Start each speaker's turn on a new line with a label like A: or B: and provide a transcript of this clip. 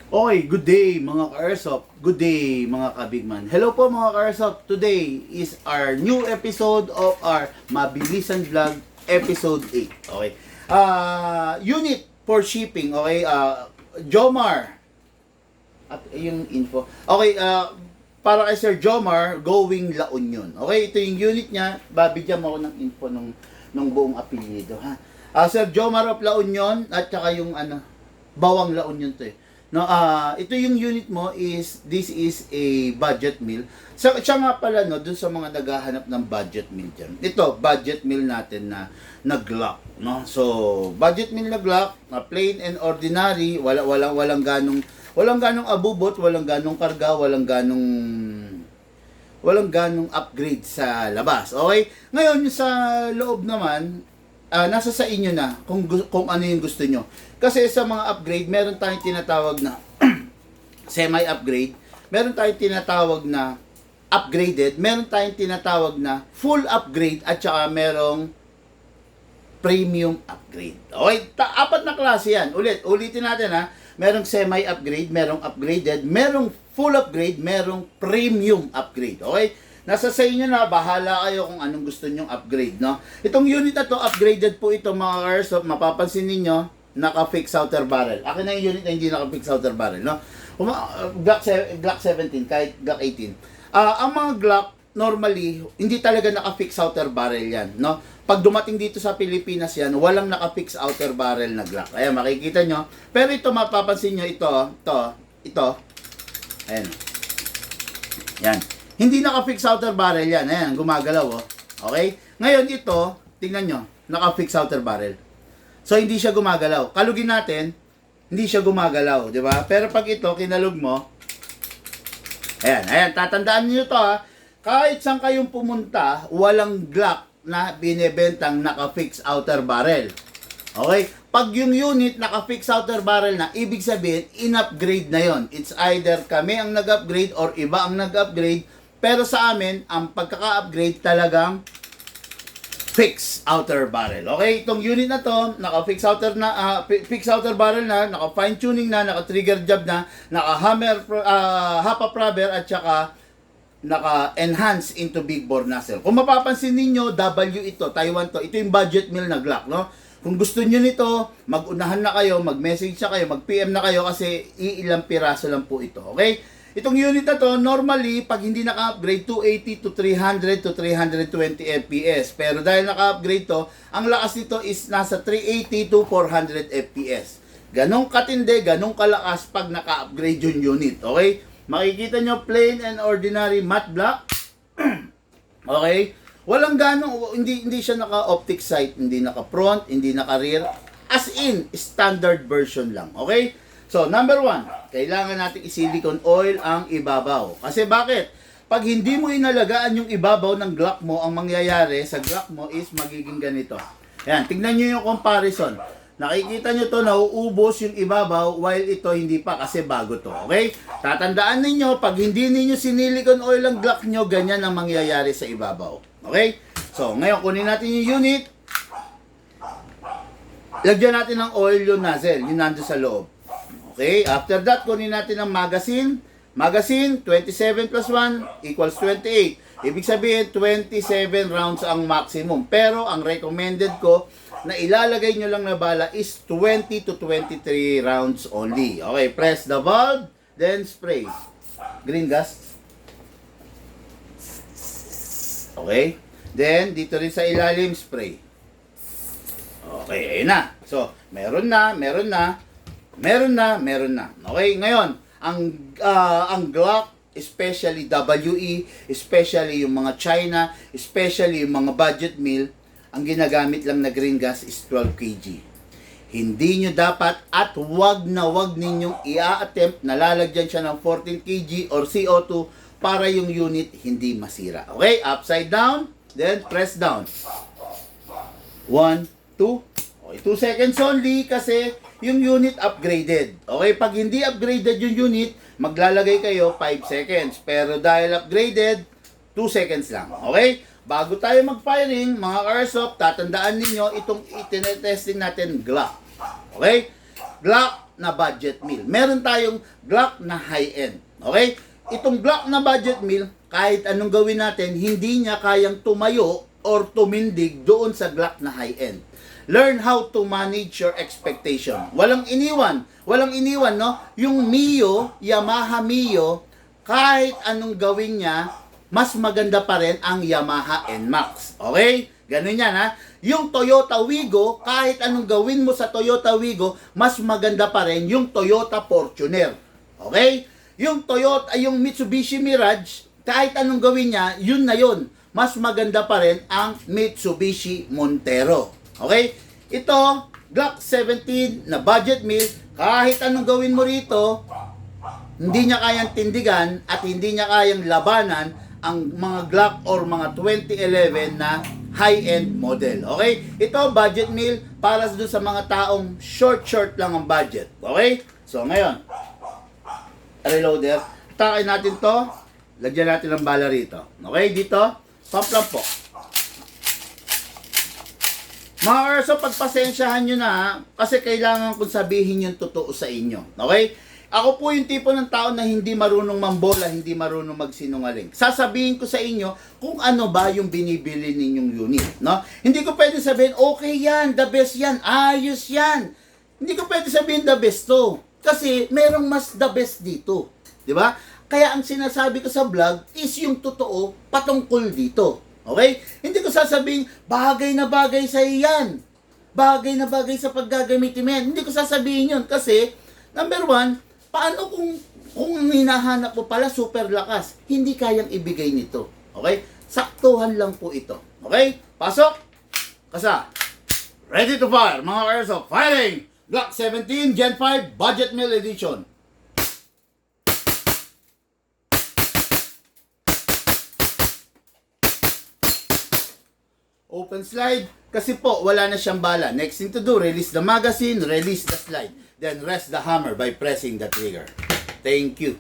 A: Okay, good day mga ka-Airsoft. Good day mga ka-Bigman. Hello po mga ka-Airsoft. Today is our new episode of our Mabilisan Vlog episode 8. Okay. Unit for shipping. Okay. Jomar. At yung info. Okay, para kay Sir Jomar, going La Union. Okay, ito yung unit niya. Babigyan mo ako ng info nung buong apelyido, ha. Sir Jomar of La Union at saka yung Bawang La Union to eh. No, ito yung unit mo this is a budget meal. Siya nga pala no, dun sa mga naghahanap ng budget meal diyan. Ito, budget meal natin na Glock, no. So, budget meal na Glock, na plain and ordinary, walang ganong abubot, walang ganong karga, walang ganong upgrade sa labas. Okay? Ngayon sa loob naman, nasa sa inyo na kung ano yung gusto nyo. Kasi sa mga upgrade, meron tayong tinatawag na semi-upgrade, meron tayong tinatawag na upgraded, meron tayong tinatawag na full upgrade, at saka merong premium upgrade. Okay? Apat na klase yan. Ulitin natin ha. Merong semi-upgrade, merong upgraded, merong full upgrade, merong premium upgrade. Okay? Nasa sa inyo na, bahala kayo kung anong gusto nyong upgrade, no? Itong unit na to, upgraded po ito mga Airsoft. Mapapansin ninyo, naka-fix outer barrel. Akin na yung unit na hindi naka-fix outer barrel, no? Glock 17, kahit Glock 18. Ang mga Glock, normally, hindi talaga naka-fix outer barrel yan, no? Pag dumating dito sa Pilipinas yan, walang naka-fix outer barrel na Glock. Ayan, makikita nyo. Pero ito, mapapansin nyo, ito. Ayan. Yan. Hindi naka-fix outer barrel yan. Ayan, gumagalaw, oh. Okay? Ngayon, ito, tingnan nyo, naka-fix outer barrel. So, hindi siya gumagalaw. Kalugin natin, hindi siya gumagalaw, di ba? Pero pag ito, kinalug mo, ayan, tatandaan niyo to, ha. Kahit saan kayong pumunta, walang Glock na binebentang naka-fix outer barrel. Okay? Pag yung unit naka-fix outer barrel na, ibig sabihin, in-upgrade na yon. It's either kami ang nag-upgrade or iba ang nag-upgrade. Pero sa amin, ang pagkaka-upgrade talagang fix outer barrel. Okay, itong unit na to, naka-fix outer na, fix outer barrel na, naka-fine tuning na, naka-trigger job na, naka-hammer, half-up rubber, at saka naka-enhance into big bore nozzle. Kung mapapansin ninyo, W ito, Taiwan to, ito yung budget meal na Glock, no? Kung gusto niyo nito, mag-unahan na kayo, mag-message na kayo, mag-PM na kayo kasi iilang piraso lang po ito. Okay? Itong unit na to, normally, pag hindi naka-upgrade, 280 to 300 to 320 FPS. Pero dahil naka-upgrade to, ang lakas nito is nasa 380 to 400 FPS. Ganong katindi, ganong kalakas pag naka-upgrade yung unit. Okay? Makikita nyo, plain and ordinary matte black. Okay? Walang ganong, hindi siya naka-optic sight, hindi naka-front, hindi naka-rear. As in, standard version lang. Okay? So, number 1, kailangan natin i-silicone oil ang ibabaw. Kasi bakit? Pag hindi mo inalagaan yung ibabaw ng Glock mo, ang mangyayari sa Glock mo is magiging ganito. Ayan, tignan nyo yung comparison. Nakikita nyo to, nauubos yung ibabaw while ito hindi pa kasi bago to. Okay? Tatandaan ninyo, pag hindi ninyo sinilicone oil ang Glock nyo, ganyan ang mangyayari sa ibabaw. Okay? So, ngayon, kunin natin yung unit. Lagyan natin ng oil yung nozzle, yung nandun sa loob. Okay, after that, kunin natin ang magazine. Magazine, 27 plus 1 equals 28. Ibig sabihin, 27 rounds ang maximum. Pero, ang recommended ko na ilalagay nyo lang na bala is 20 to 23 rounds only. Okay, press the valve, then spray. Green gas. Okay, then dito rin sa ilalim, spray. Okay, ayun na. So, meron na. Okay, ngayon, ang Glock, especially WE, especially yung mga China, especially yung mga budget meal, ang ginagamit lang na green gas is 12 kg. Hindi nyo dapat at wag ninyong i-attempt na lalagyan siya ng 14 kg or CO2 para yung unit hindi masira. Okay, upside down, then press down. 1, 2, okay, 2 seconds only kasi yung unit upgraded. Okay, pag hindi upgraded yung unit, maglalagay kayo 5 seconds. Pero dahil upgraded, 2 seconds lang. Okay? Bago tayo mag-firing, mga Airsoft, tatandaan ninyo itong itinetesting natin Glock. Okay? Glock na budget meal. Meron tayong Glock na high-end. Okay? Itong Glock na budget meal, kahit anong gawin natin, hindi niya kayang tumayo or tumindig doon sa Glock na high-end. Learn how to manage your expectation. Walang iniwan, no? Yung Mio, Yamaha Mio, kahit anong gawin niya, mas maganda pa rin ang Yamaha NMAX. Okay? Ganun yan, ha? Yung Toyota Wigo, kahit anong gawin mo sa Toyota Wigo, mas maganda pa rin yung Toyota Fortuner. Okay? Yung Mitsubishi Mirage, kahit anong gawin niya, yun na yun. Mas maganda pa rin ang Mitsubishi Montero. Okay? Ito, Glock 17 na budget meal, kahit anong gawin mo rito, hindi niya kayang tindigan at hindi niya kayang labanan ang mga Glock or mga 2011 na high-end model. Okay? Ito, budget meal para doon sa mga taong short lang ang budget. Okay? So, ngayon, reloader. Takin natin to. Lagyan natin ng bala rito. Okay? Dito, pump lang po. Mga Urso, pagpasensyahan nyo na kasi kailangan kong sabihin yung totoo sa inyo. Okay? Ako po yung tipo ng tao na hindi marunong mambola, hindi marunong magsinungaling. Sasabihin ko sa inyo kung ano ba yung binibili ninyong unit. No? Hindi ko pwede sabihin, okay yan, the best yan, ayos yan. Hindi ko pwede sabihin the best to. Kasi merong mas the best dito. Di ba? Kaya ang sinasabi ko sa vlog is yung totoo patungkol dito. Okay? Hindi ko sasabihin, bagay na bagay sa iyan. Bagay na bagay sa paggagamitin mo yan. Hindi ko sasabihin yun kasi, number one, paano kung hinahanap mo pala super lakas, hindi kayang ibigay nito. Okay? Saktuhan lang po ito. Okay? Pasok! Kasa! Ready to fire, mga Urso. Firing! Glock 17 Gen 5 Budget Meal Edition. Open slide. Kasi po, wala na siyang bala. Next thing to do, release the magazine, release the slide. Then rest the hammer by pressing the trigger. Thank you.